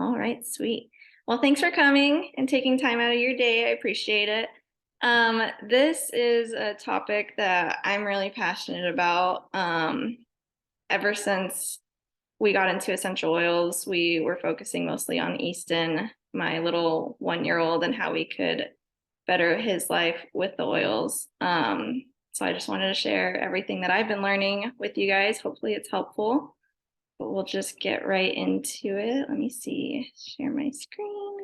All right, sweet. Well, thanks for coming and taking time out of your day. I appreciate it. This is a topic that I'm really passionate about. Ever since we got into essential oils, we were focusing mostly on Easton, my little 1-year-old, and how we could better his life with the oils. So I just wanted to share everything that I've been learning with you guys. Hopefully it's helpful. But we'll just get right into it. Let me see, share my screen.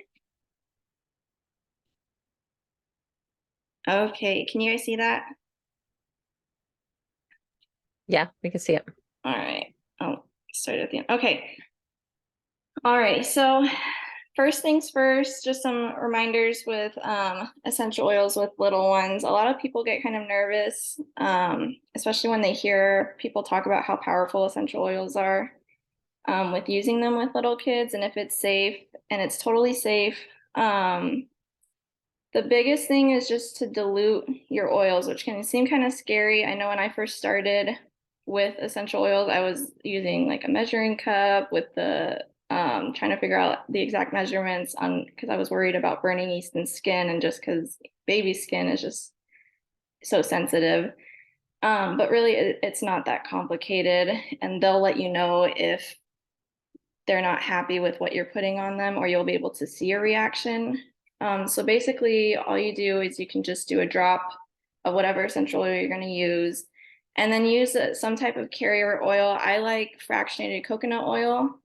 Okay, can you guys see that? Yeah, we can see it. All right. Oh, start at the end. Okay. All right. So first things first, just some reminders with essential oils with little ones. A lot of people get kind of nervous, especially when they hear people talk about how powerful essential oils are with using them with little kids and if it's safe, and it's totally safe. The biggest thing is just to dilute your oils, which can seem kind of scary. I know when I first started with essential oils, I was using like a measuring cup with the trying to figure out the exact measurements on because I was worried about burning Easton's skin, and just because baby skin is just so sensitive. But really, it's not that complicated, and they'll let you know if they're not happy with what you're putting on them, or you'll be able to see a reaction. So basically, all you do is you can just do a drop of whatever essential oil you're going to use, and then use some type of carrier oil. I like fractionated coconut oil.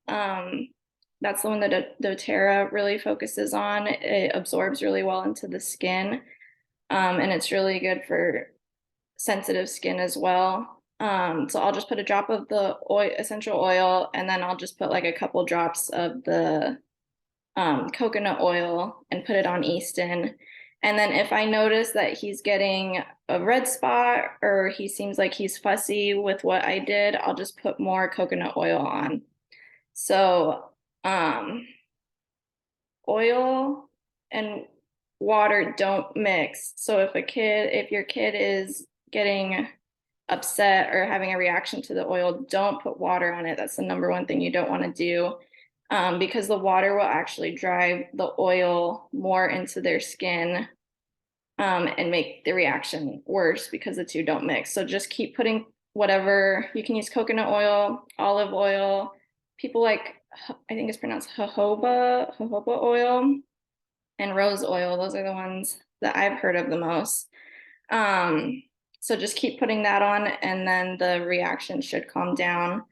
That's the one that doTERRA really focuses on. It absorbs really well into the skin, and it's really good for sensitive skin as well. So I'll just put a drop of the essential oil, and then I'll just put like a couple drops of the coconut oil and put it on Easton. And then if I notice that he's getting a red spot or he seems like he's fussy with what I did, I'll just put more coconut oil on. So oil and water don't mix. So if your kid is getting upset or having a reaction to the oil, don't put water on it. That's the number one thing you don't want to do, because the water will actually drive the oil more into their skin, and make the reaction worse because the two don't mix. So just keep putting whatever you can use: coconut oil, olive oil. People like, I think it's pronounced jojoba oil, and rose oil. Those are the ones that I've heard of the most. So just keep putting that on, and then the reaction should calm down.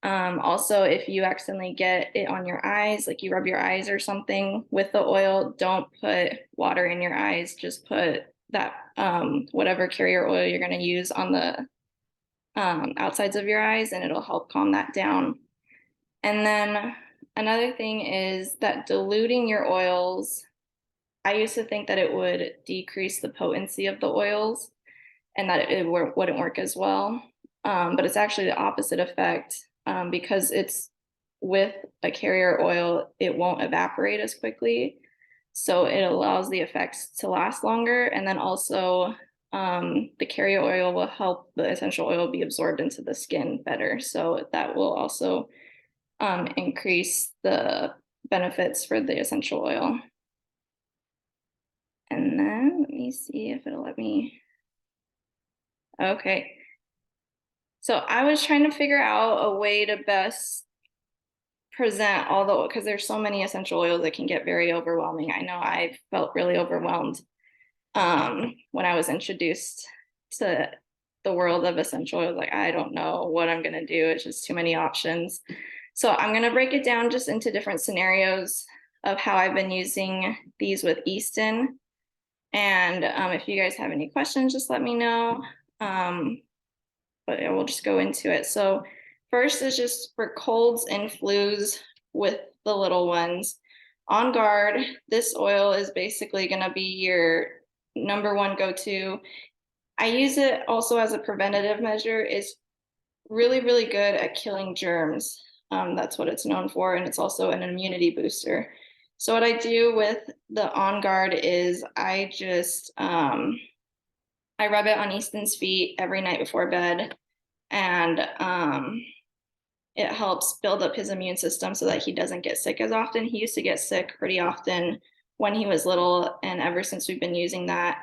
Also, if you accidentally get it on your eyes, like you rub your eyes or something with the oil, don't put water in your eyes. Just put that whatever carrier oil you're going to use on the outsides of your eyes, and it'll help calm that down. And then another thing is that diluting your oils, I used to think that it would decrease the potency of the oils and that it wouldn't work as well. But it's actually the opposite effect, because it's with a carrier oil, it won't evaporate as quickly. So it allows the effects to last longer. And then also, the carrier oil will help the essential oil be absorbed into the skin better. So that will also increase the benefits for the essential oil. And then let me see if it'll let me. Okay. So I was trying to figure out a way to best present all the, because there's so many essential oils that can get very overwhelming. I know I felt really overwhelmed when I was introduced to the world of essential oils. Like, I don't know what I'm going to do. It's just too many options. So I'm going to break it down just into different scenarios of how I've been using these with Easton. And if you guys have any questions, just let me know. But we'll just go into it. So first is just for colds and flus with the little ones. On Guard, this oil is basically going to be your number one go-to. I use it also as a preventative measure. It's really, really good at killing germs. That's what it's known for, and it's also an immunity booster. So what I do with the On Guard is I just I rub it on Easton's feet every night before bed, and it helps build up his immune system so that he doesn't get sick as often. He used to get sick pretty often when he was little, and ever since we've been using that,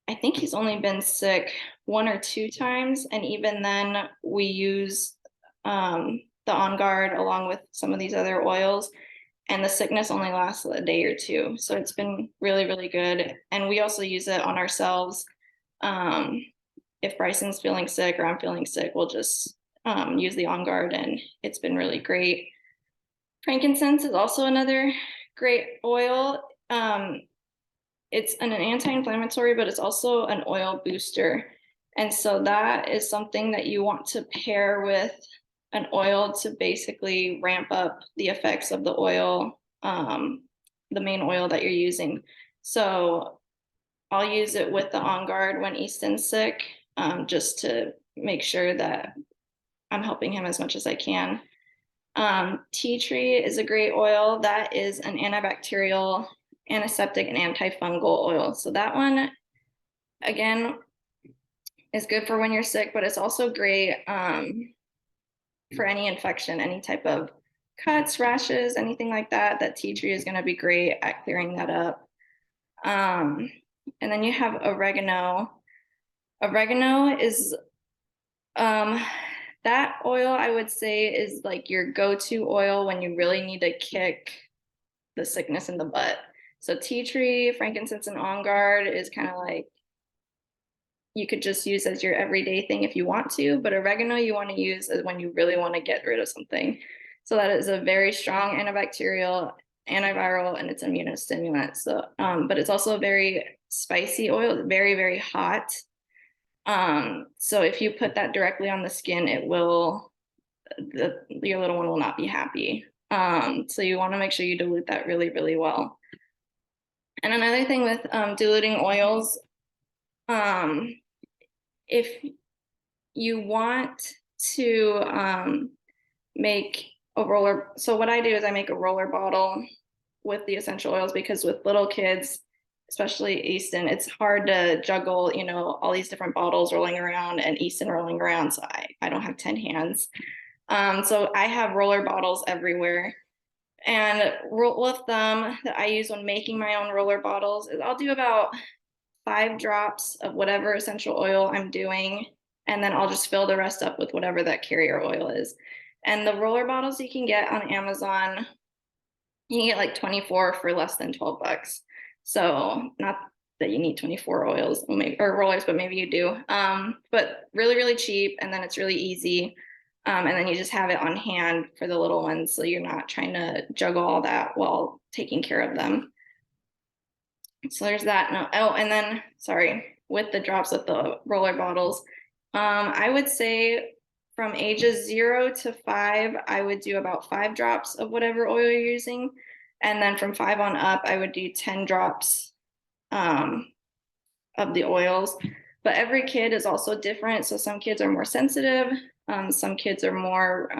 I think he's only been sick 1 or 2 times, and even then we use the On Guard along with some of these other oils, and the sickness only lasts a day or two. So it's been really, really good. And we also use it on ourselves. If Bryson's feeling sick or I'm feeling sick, we'll just use the On Guard, and it's been really great. Frankincense is also another great oil. It's an anti-inflammatory, but it's also an oil booster. And so that is something that you want to pair with an oil to basically ramp up the effects of the oil, the main oil that you're using. So I'll use it with the On Guard when Easton's sick, just to make sure that I'm helping him as much as I can. Tea tree is a great oil. That is an antibacterial, antiseptic, and antifungal oil. So that one, again, is good for when you're sick, but it's also great for any infection, any type of cuts, rashes, anything like that. That tea tree is going to be great at clearing that up. And then you have oregano. Oregano is that oil, I would say, is like your go-to oil when you really need to kick the sickness in the butt. So tea tree, frankincense, and On Guard is kind of like you could just use as your everyday thing if you want to, but oregano you want to use as when you really want to get rid of something. So that is a very strong antibacterial, antiviral, and it's immunostimulant. So, but it's also a very spicy oil, very, very hot. So if you put that directly on the skin, it will, your little one will not be happy. So you want to make sure you dilute that really, really well. And another thing with diluting oils, if you want to make a roller, so what I do is I make a roller bottle with the essential oils, because with little kids, especially Easton, it's hard to juggle, you know, all these different bottles rolling around and Easton rolling around. So I don't have 10 hands. So I have roller bottles everywhere. And rule of thumb that I use when making my own roller bottles is I'll do about 5 drops of whatever essential oil I'm doing, and then I'll just fill the rest up with whatever that carrier oil is. And the roller bottles you can get on Amazon, you can get like 24 for less than $12. So not that you need 24 oils or rollers, but maybe you do. But really, really cheap, and then it's really easy. And then you just have it on hand for the little ones, so you're not trying to juggle all that while taking care of them. So there's that. No, oh, and then sorry, with the drops with the roller bottles, I would say from ages 0 to 5, I would do about 5 drops of whatever oil you're using. And then from 5 on up, I would do 10 drops of the oils. But every kid is also different. So some kids are more sensitive. Some kids are more,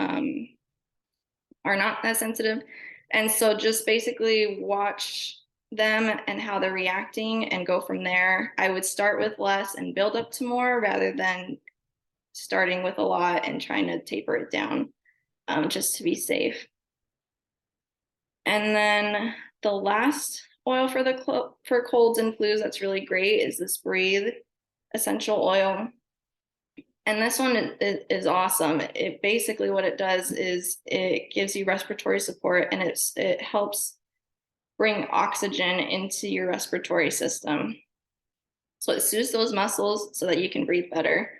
are not as sensitive. And so just basically watch them and how they're reacting and go from there. I would start with less and build up to more, rather than starting with a lot and trying to taper it down, just to be safe. And then the last oil for colds and flus that's really great is this Breathe essential oil. And this one is awesome. It basically, what it does is it gives you respiratory support, and it helps bring oxygen into your respiratory system. So it soothes those muscles so that you can breathe better.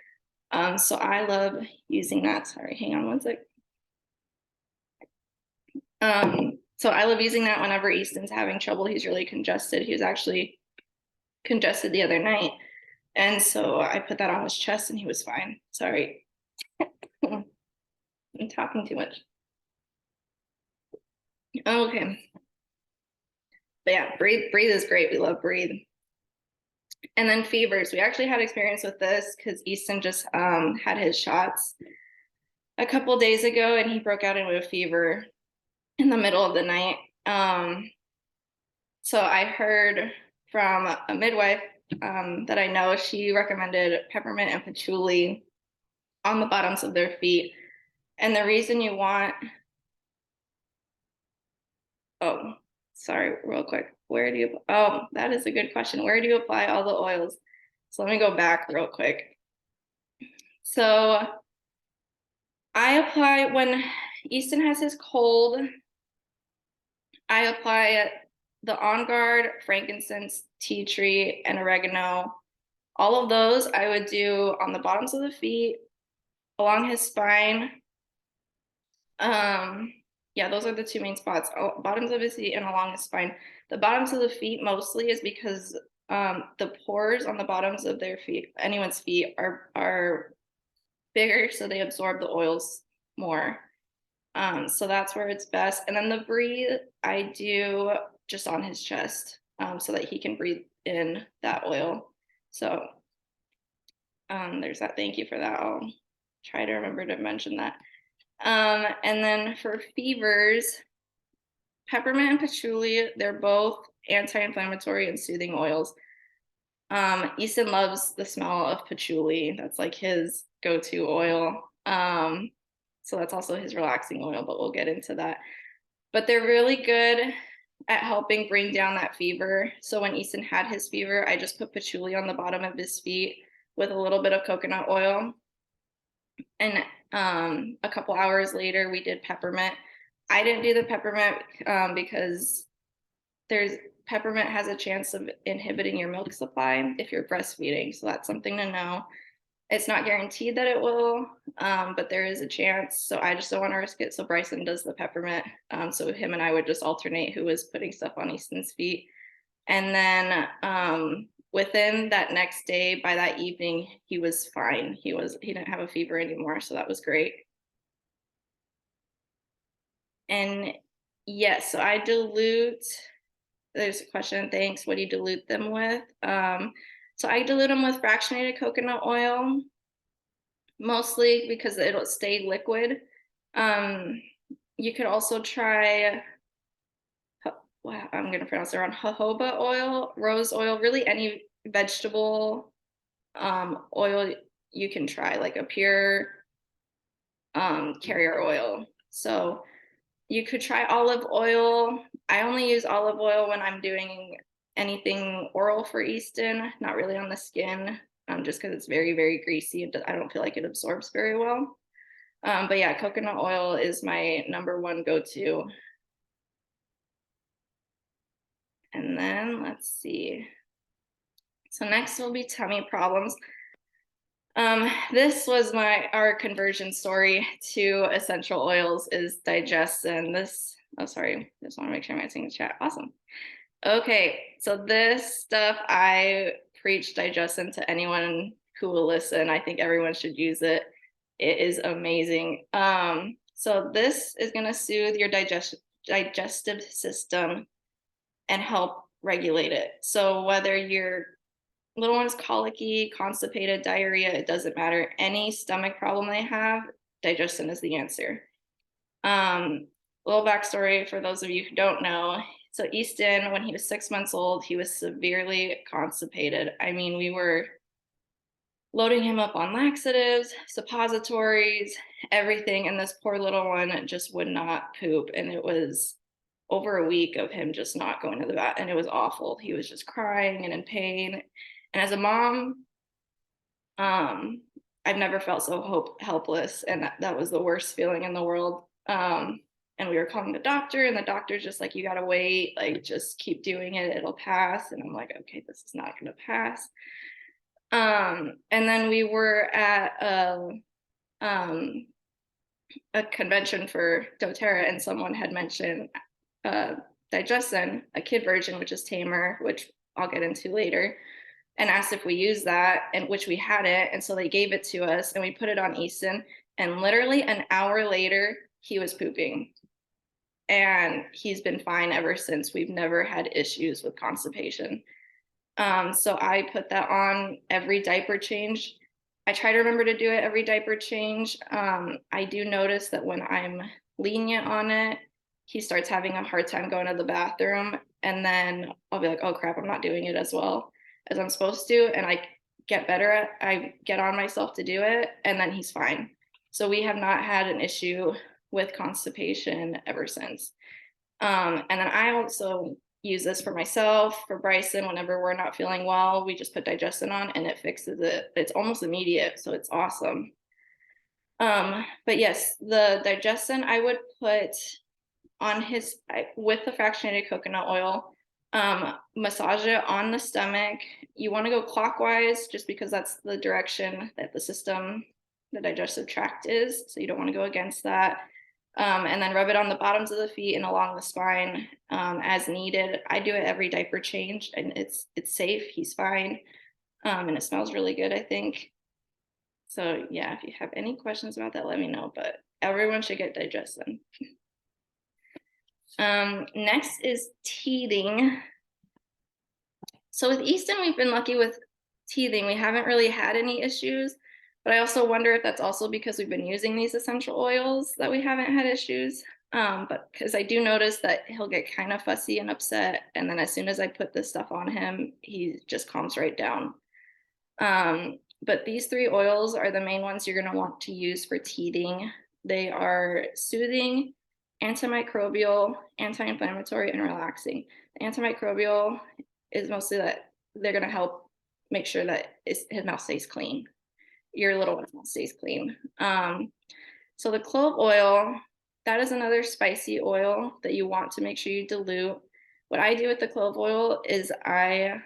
So I love using that. Sorry, hang on one sec. So I love using that whenever Easton's having trouble. He's really congested. He was actually congested the other night. And so I put that on his chest and he was fine. Sorry. I'm talking too much. Okay. But yeah, breathe is great. We love Breathe. And then fevers. We actually had experience with this because Easton just had his shots a couple days ago, and he broke out into a fever in the middle of the night. So I heard from a midwife that I know. She recommended peppermint and patchouli on the bottoms of their feet. And the reason you want, oh, sorry, real quick. Where do you, oh, that is a good question. Where do you apply all the oils? So let me go back real quick. So I apply when Easton has his cold, I apply the On Guard, frankincense, tea tree, and oregano. All of those I would do on the bottoms of the feet, along his spine. Yeah, those are the two main spots, bottoms of his feet and along his spine. The bottoms of the feet mostly is because the pores on the bottoms of their feet, anyone's feet, are bigger, so they absorb the oils more. So that's where it's best. And then the breathe, I do just on his chest, so that he can breathe in that oil. So there's that. Thank you for that. I'll try to remember to mention that. And then for fevers, peppermint and patchouli, they're both anti-inflammatory and soothing oils. Easton loves the smell of patchouli. That's like his go-to oil. So that's also his relaxing oil, but we'll get into that. But they're really good at helping bring down that fever. So when Easton had his fever, I just put patchouli on the bottom of his feet with a little bit of coconut oil. And a couple hours later, we did peppermint. I didn't do the peppermint because peppermint has a chance of inhibiting your milk supply if you're breastfeeding. So that's something to know. It's not guaranteed that it will, but there is a chance. So I just don't want to risk it. So Bryson does the peppermint. So him and I would just alternate who was putting stuff on Easton's feet. And then within that next day, by that evening, he was fine. He didn't have a fever anymore. So that was great. And yes, so I dilute, there's a question, thanks. What do you dilute them with? So I dilute them with fractionated coconut oil, mostly because it'll stay liquid. You could also try, wow, I'm gonna pronounce it wrong, jojoba oil, rose oil, really any vegetable oil you can try, like a pure carrier oil. So you could try olive oil. I only use olive oil when I'm doing anything oral for Easton, not really on the skin, just because it's very, very greasy. I don't feel like it absorbs very well. But yeah, coconut oil is my number one go-to. And then let's see. So next will be tummy problems. This was our conversion story to essential oils is Digestin. Oh, sorry, just want to make sure I'm answering the chat. Awesome. Okay, so this stuff, I preach Digestin to anyone who will listen. I think everyone should use it. It is amazing. So this is gonna soothe your digestive system and help regulate it. So whether your little one's colicky, constipated, diarrhea, it doesn't matter. Any stomach problem they have, Digestin is the answer. Little backstory for those of you who don't know. So Easton, when he was 6 months old, he was severely constipated. I mean, we were loading him up on laxatives, suppositories, everything. And this poor little one just would not poop. And it was over a week of him just not going to the vet. And it was awful. He was just crying and in pain. And as a mom, I've never felt so helpless. And that was the worst feeling in the world. And we were calling the doctor, and the doctor's just like, you gotta wait, like just keep doing it, it'll pass. And I'm like, okay, this is not gonna pass. And then we were at a convention for doTERRA, and someone had mentioned Digestin, a kid version, which is tamer, which I'll get into later, and asked if we use that, and which we hadn't. And so they gave it to us, and we put it on Easton, and literally an hour later, he was pooping. And he's been fine ever since. We've never had issues with constipation. So I put that on every diaper change. I try to remember to do it every diaper change. I do notice that when I'm lenient on it, he starts having a hard time going to the bathroom. And then I'll be like, oh crap, I'm not doing it as well as I'm supposed to. And I get on myself to do it. And then he's fine. So we have not had an issue with constipation ever since. And then I also use this for myself, for Bryson, whenever we're not feeling well, we just put digestin on and it fixes it. It's almost immediate, so it's awesome. But yes, the digestin I would put on with the fractionated coconut oil, massage it on the stomach. You want to go clockwise just because that's the direction that the digestive tract is. So you don't want to go against that. And then rub it on the bottoms of the feet and along the spine as needed. I do it every diaper change, and it's safe. He's fine, and it smells really good, I think. So yeah, if you have any questions about that, let me know. But everyone should get digestin. Next is teething. So with Easton, we've been lucky with teething. We haven't really had any issues, but I also wonder if that's also because we've been using these essential oils that we haven't had issues. But because I do notice that he'll get kind of fussy and upset, and then as soon as I put this stuff on him, he just calms right down. But these 3 oils are the main ones you're going to want to use for teething. They are soothing, antimicrobial, anti-inflammatory, and relaxing. The antimicrobial is mostly that they're going to help make sure that his mouth stays clean. Your little one's mouth stays clean. So the clove oil, that is another spicy oil that you want to make sure you dilute. What I do with the clove oil is I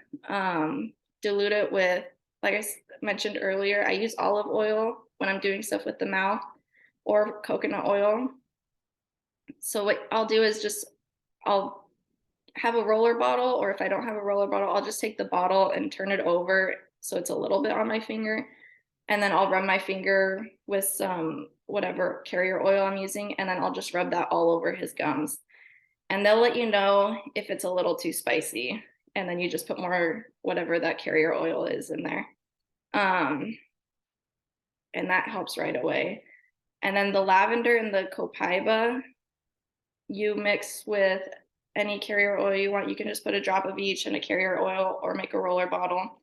dilute it with, like I mentioned earlier, I use olive oil when I'm doing stuff with the mouth, or coconut oil. So what I'll do is I'll have a roller bottle, or if I don't have a roller bottle, I'll just take the bottle and turn it over so it's a little bit on my finger. And then I'll rub my finger with some whatever carrier oil I'm using, and then I'll just rub that all over his gums. And they'll let you know if it's a little too spicy. And then you just put more whatever that carrier oil is in there. And that helps right away. And then the lavender and the copaiba, you mix with any carrier oil you want. You can just put a drop of each in a carrier oil or make a roller bottle.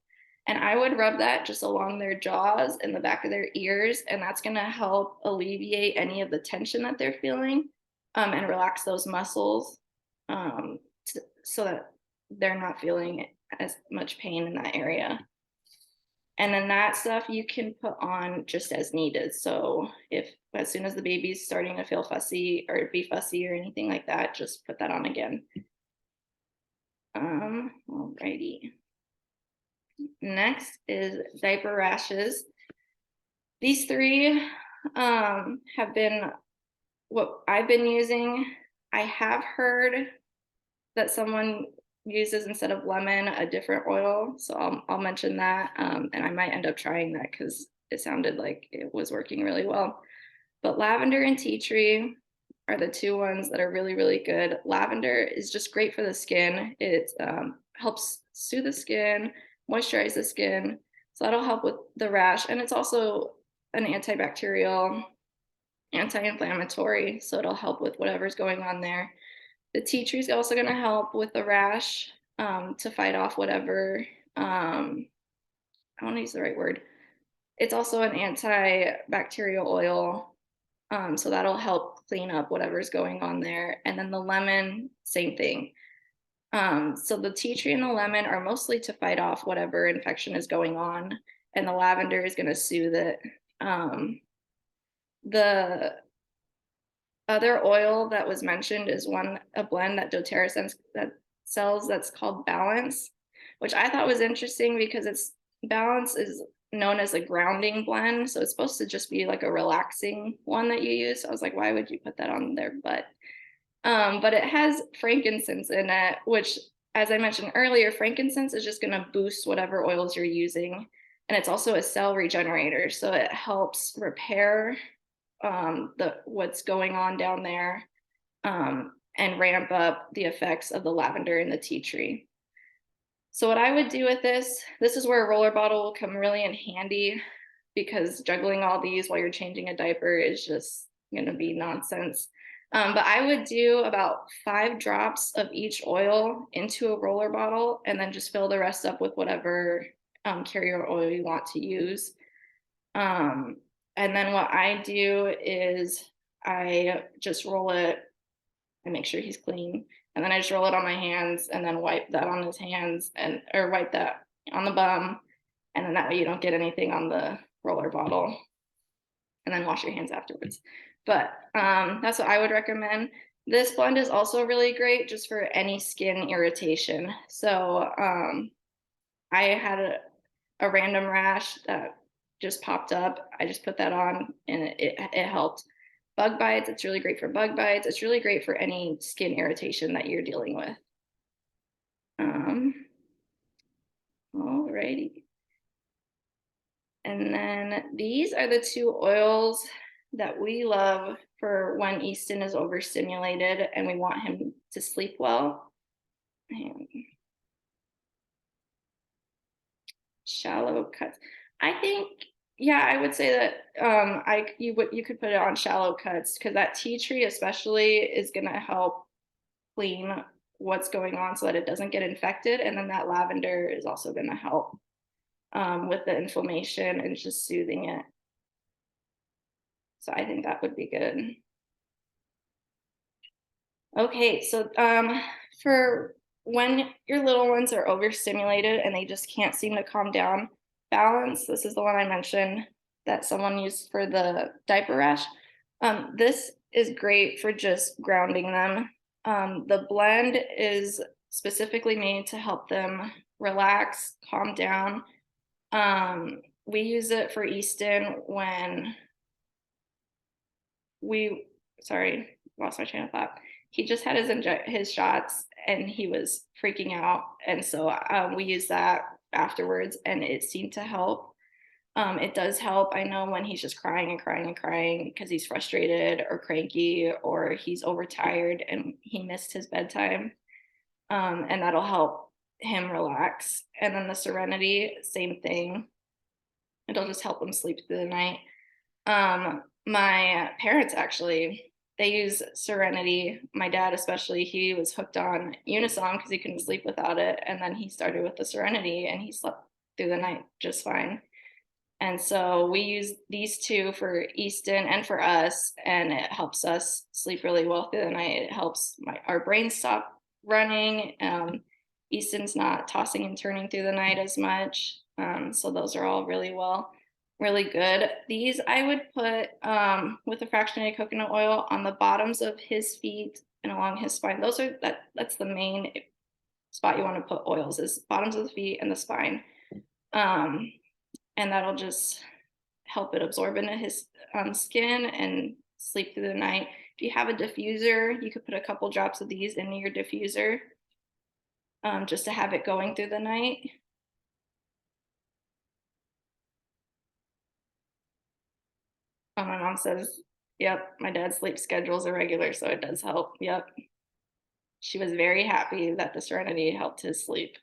And I would rub that just along their jaws and the back of their ears. And that's going to help alleviate any of the tension that they're feeling, and relax those muscles, so that they're not feeling as much pain in that area. And then that stuff you can put on just as needed. So if as soon as the baby's starting to feel fussy or be fussy or anything like that, just put that on again. Alrighty. Next is diaper rashes. These 3 have been what I've been using. I have heard that someone uses, instead of lemon, a different oil. So I'll mention that. And I might end up trying that because it sounded like it was working really well. But lavender and tea tree are the 2 ones that are really, really good. Lavender is just great for the skin. It helps soothe the skin, moisturize the skin. So that'll help with the rash. And it's also an antibacterial, anti-inflammatory. So it'll help with whatever's going on there. The tea tree is also going to help with the rash, to fight off whatever, I want to use the right word. It's also an antibacterial oil, so that'll help clean up whatever's going on there. And then the lemon, same thing. So the tea tree and the lemon are mostly to fight off whatever infection is going on, and the lavender is going to soothe it. The other oil that was mentioned is a blend that doTERRA sells that's called Balance, which I thought was interesting because Balance is known as a grounding blend, so it's supposed to just be like a relaxing one that you use. So I was like, why would you put that on their butt? But it has frankincense in it, which, as I mentioned earlier, frankincense is just going to boost whatever oils you're using, and it's also a cell regenerator, so it helps repair what's going on down there, and ramp up the effects of the lavender and the tea tree. So what I would do with this is where a roller bottle will come really in handy, because juggling all these while you're changing a diaper is just going to be nonsense. But I would do about 5 drops of each oil into a roller bottle, and then just fill the rest up with whatever carrier oil you want to use. And then what I do is I just roll it and make sure he's clean. And then I just roll it on my hands and then wipe that on his hands and or wipe that on the bum. And then that way you don't get anything on the roller bottle. And then wash your hands afterwards. But that's what I would recommend. This blend is also really great just for any skin irritation. So I had a random rash that just popped up. I just put that on and it helped. Bug bites, it's really great for bug bites. It's really great for any skin irritation that you're dealing with. Alrighty. And then these are the two oils that we love for when Easton is overstimulated and we want him to sleep well. And shallow cuts. I think, yeah, I would say that you could put it on shallow cuts because that tea tree especially is gonna help clean what's going on so that it doesn't get infected. And then that lavender is also gonna help with the inflammation and just soothing it. So I think that would be good. Okay, so for when your little ones are overstimulated and they just can't seem to calm down, balance. This is the one I mentioned that someone used for the diaper rash. This is great for just grounding them. The blend is specifically made to help them relax, calm down. We use it for Easton when sorry, lost my train of thought. He just had his shots and he was freaking out, and so we used that afterwards, and it seemed to help. It does help. I know when he's just crying and crying and crying because he's frustrated or cranky or he's overtired and he missed his bedtime, and that'll help him relax. And then the Serenity, same thing. It'll just help him sleep through the night. My parents actually, they use Serenity. My dad especially, he was hooked on Unisom because he couldn't sleep without it, and then he started with the Serenity and he slept through the night just fine. And so we use these two for Easton and for us, and it helps us sleep really well through the night. It helps our brains stop running. Easton's not tossing and turning through the night as much. So those are all really good. These I would put with the fractionated coconut oil on the bottoms of his feet and along his spine. That's the main spot you want to put oils, is bottoms of the feet and the spine. And that'll just help it absorb into his skin and sleep through the night. If you have a diffuser, you could put a couple drops of these into your diffuser just to have it going through the night. Oh, my mom says, yep, my dad's sleep schedule is irregular, so it does help. Yep. She was very happy that the Serenity helped his sleep.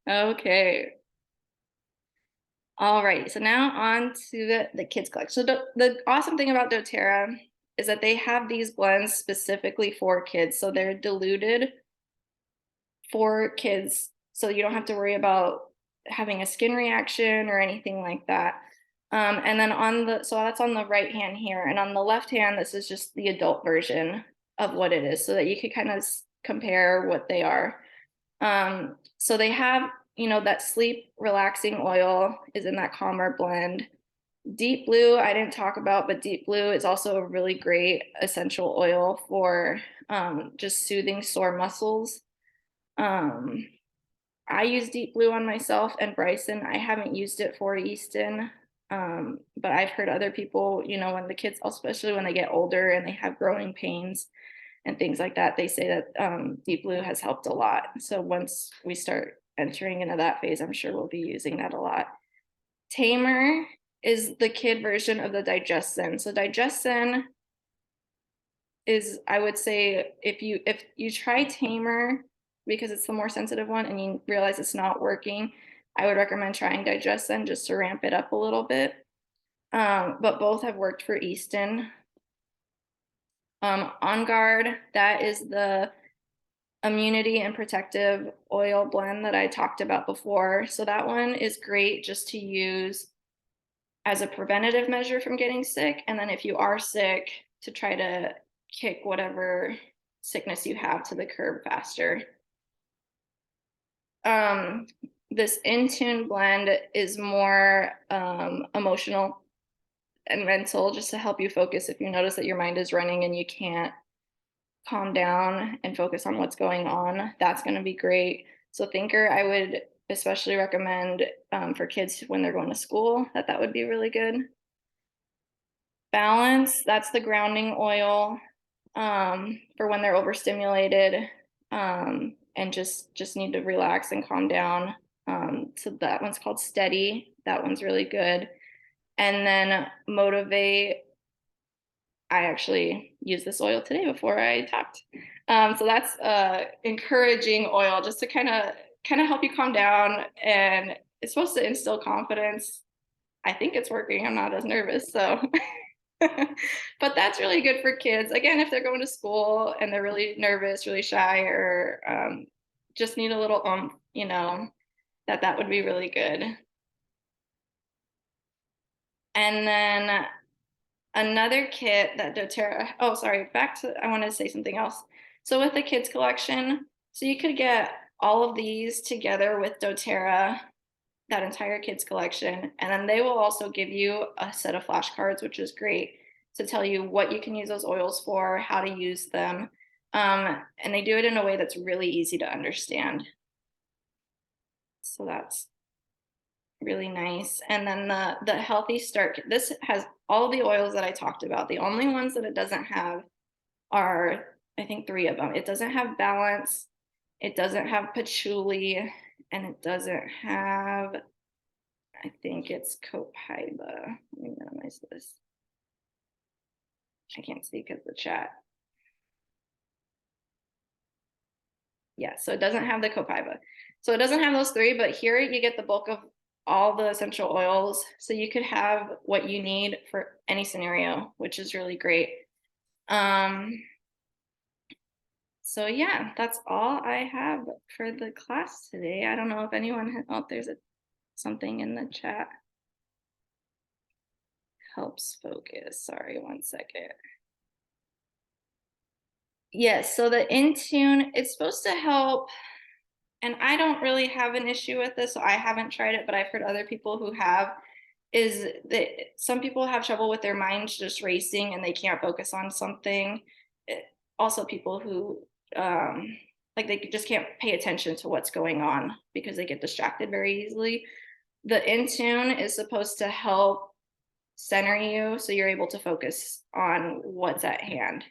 Okay. All right, so now on to the kids collection. So the awesome thing about doTERRA is that they have these blends specifically for kids. So they're diluted for kids. So you don't have to worry about having a skin reaction or anything like that. And then so that's on the right hand here. And on the left hand, this is just the adult version of what it is so that you could kind of compare what they are. So they have, that sleep relaxing oil is in that calmer blend. Deep Blue, I didn't talk about, but Deep Blue is also a really great essential oil for just soothing sore muscles. I use Deep Blue on myself and Bryson. I haven't used it for Easton, but I've heard other people, when the kids, especially when they get older and they have growing pains and things like that, they say that Deep Blue has helped a lot. So once we start entering into that phase, I'm sure we'll be using that a lot. Tamer is the kid version of the Digestin. So Digestin is, I would say, if you try Tamer because it's the more sensitive one and you realize it's not working, I would recommend trying Digestin just to ramp it up a little bit. But both have worked for Easton. On Guard, that is the immunity and protective oil blend that I talked about before. So that one is great just to use as a preventative measure from getting sick. And then if you are sick, to try to kick whatever sickness you have to the curb faster. Um, this Intune blend is more emotional and mental, just to help you focus if you notice that your mind is running and you can't calm down and focus on what's going on. That's going to be great. So Thinker, I would especially recommend for kids when they're going to school, that would be really good. Balance, that's the grounding oil for when they're overstimulated and just need to relax and calm down. So that one's called Steady. That one's really good. And then Motivate, I actually used this oil today before I talked. So that's encouraging oil, just to kind of help you calm down, and it's supposed to instill confidence. I think it's working. I'm not as nervous, so. But that's really good for kids. Again, if they're going to school and they're really nervous, really shy, or just need a little that would be really good. And then another kit that doTERRA, oh, sorry, I wanted to say something else. So with the kids collection, so you could get all of these together with doTERRA, that entire kids collection, and then they will also give you a set of flashcards, which is great, to tell you what you can use those oils for, how to use them. And they do it in a way that's really easy to understand. So that's really nice. And then the Healthy Start, this has all the oils that I talked about. The only ones that it doesn't have are, I think, 3 of them. It doesn't have Balance, it doesn't have Patchouli, and it doesn't have, I think it's Copaiba. Let me minimize this. I can't see because the chat. Yeah, so it doesn't have the Copaiba. So it doesn't have those 3, but here you get the bulk of all the essential oils. So you could have what you need for any scenario, which is really great. So yeah, that's all I have for the class today. I don't know if anyone, oh, there's something in the chat. Helps focus. Sorry, one second. Yes, so the Intune, it's supposed to help, and I don't really have an issue with this, so I haven't tried it, but I've heard other people who have, is that some people have trouble with their minds just racing and they can't focus on something. Also people who like they just can't pay attention to what's going on because they get distracted very easily. The Intune is supposed to help center you so you're able to focus on what's at hand.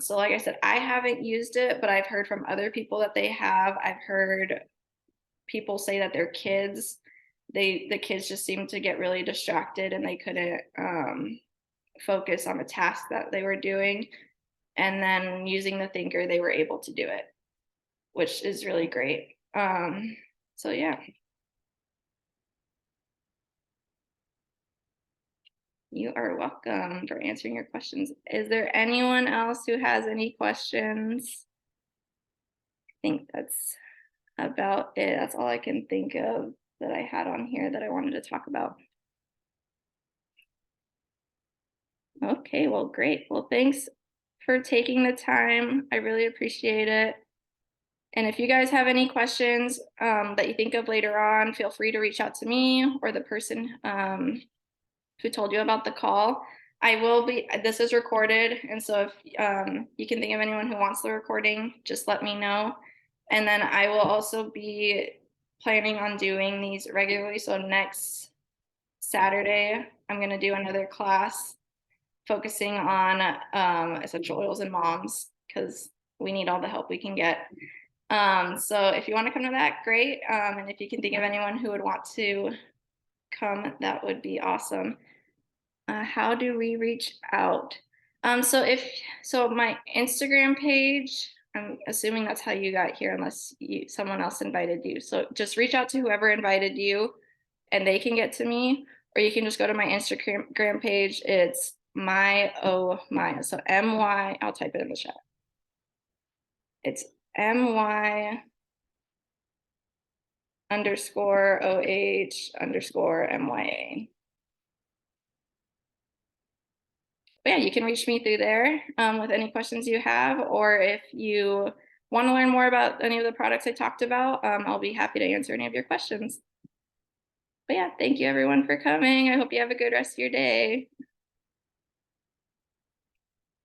So like I said, I haven't used it, but I've heard from other people that they have. I've heard people say that their kids, the kids just seemed to get really distracted and they couldn't focus on the task that they were doing. And then using the Thinker, they were able to do it, which is really great. So yeah. You are welcome for answering your questions. Is there anyone else who has any questions? I think that's about it. That's all I can think of that I had on here that I wanted to talk about. Okay, well, great. Well, thanks for taking the time. I really appreciate it. And if you guys have any questions that you think of later on, feel free to reach out to me or the person who told you about the call. This is recorded, and so if you can think of anyone who wants the recording, just let me know. And then I will also be planning on doing these regularly. So next Saturday, I'm going to do another class focusing on essential oils in moms because we need all the help we can get. So if you want to come to that, great. And if you can think of anyone who would want to come, that would be awesome. How do we reach out? So my Instagram page, I'm assuming that's how you got here unless someone else invited you. So just reach out to whoever invited you and they can get to me, or you can just go to my Instagram page. It's Maya. So MY, I'll type it in the chat. It's MY _OH _MYA. But yeah, you can reach me through there with any questions you have, or if you want to learn more about any of the products I talked about, I'll be happy to answer any of your questions. But yeah, thank you everyone for coming. I hope you have a good rest of your day.